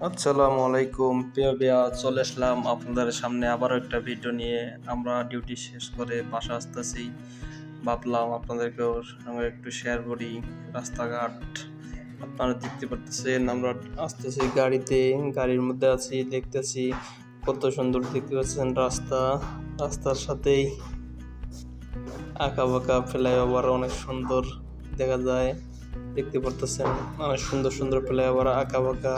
আসসালামু আলাইকুম প্রিয় ভাইয়া, চলে আসলাম আপনাদের সামনে আবারও একটা ভিডিও নিয়ে। আমরা ডিউটি শেষ করে বাসা আসতেছি, ভাবলাম আপনাদেরকেও সঙ্গে একটু শেয়ার করি। রাস্তাঘাট আপনারা দেখতে পারতেছেন, আমরা আসতেছি গাড়িতে, গাড়ির মধ্যে আছি, দেখতেছি কত সুন্দর দেখতে পাচ্ছেন রাস্তার সাথেই আঁকা বাঁকা ফ্লাইওভার অনেক সুন্দর দেখা যায়। দেখতে পারতেছেন অনেক সুন্দর সুন্দর ফ্লাইওভার আঁকা বাঁকা,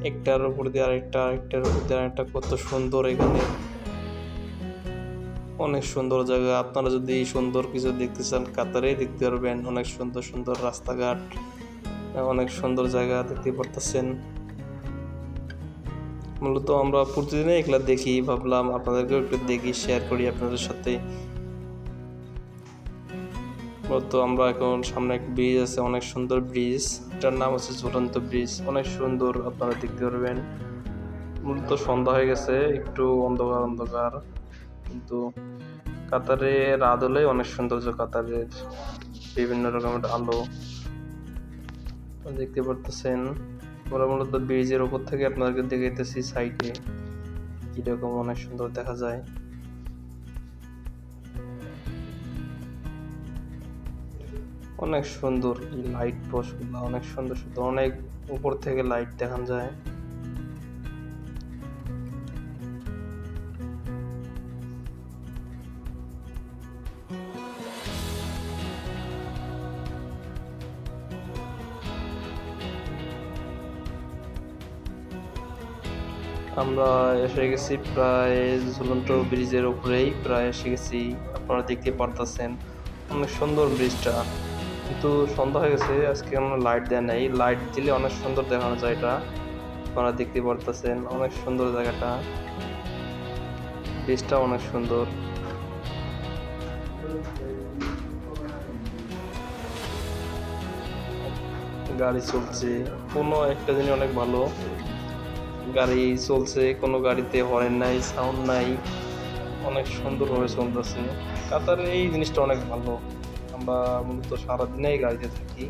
একটার উপর দিয়ে আরেকটার উপর দিয়ে আরেকটা, কত সুন্দর এখানে, অনেক সুন্দর জায়গা। আপনারা যদি সুন্দর কিছু দেখতে চান কাতারেই দেখতে পারবেন, অনেক সুন্দর সুন্দর রাস্তাঘাট, অনেক সুন্দর জায়গা দেখতে পারতেছেন। মূলত আমরা প্রতিদিনই এগুলা দেখি, ভাবলাম আপনাদেরকেও একটু দেখি, শেয়ার করি আপনাদের সাথে। মূলত আমরা এখন সামনে এক ব্রিজ আছে, অনেক সুন্দর ব্রিজ, এটার নাম হচ্ছে ঝুলন্ত ব্রিজ, অনেক সুন্দর, আপনারা দেখতে পারবেন। মূলত সন্ধ্যা হয়ে গেছে, একটু অন্ধকার অন্ধকার, কিন্তু কাতারে রাত হলে অনেক সৌন্দর্য, কাতারের বিভিন্ন রকমের আলো দেখতে পারতেছেন। আমরা মূলত ব্রিজের উপর থেকে আপনাদেরকে দেখাইতেছি সাইডে কিরকম অনেক সুন্দর দেখা যায়। অনেক সুন্দর লাইট পোস্টগুলো, অনেক সুন্দর সুন্দর, অনেক উপর থেকে লাইট দেখা যায়। আমরা এসে গেছি প্রায় ঝুলন্ত ব্রিজের উপরেই, প্রায় এসে গেছি। আপনারা দেখতে পারতেছেন অনেক সুন্দর ব্রিজটা, কিন্তু সন্ধ্যা হয়ে গেছে, আজকে আমরা লাইট দেয় নাই, লাইট দিলে অনেক সুন্দর দেখানো যায়। এটা আপনারা দেখতে পারতেছেন, অনেক সুন্দর জায়গাটা, ব্রিজটা অনেক সুন্দর। গাড়ি চলছে, কোনো একটা জিনিস অনেক ভালো, গাড়ি চলছে, কোনো গাড়িতে হর্ন নাই, সাউন্ড নাই, অনেক সুন্দরভাবে চলতেছে। কাতারের এই জিনিসটা অনেক ভালো। আমরা মূলত সারাদিনেই গাড়িতে থাকি,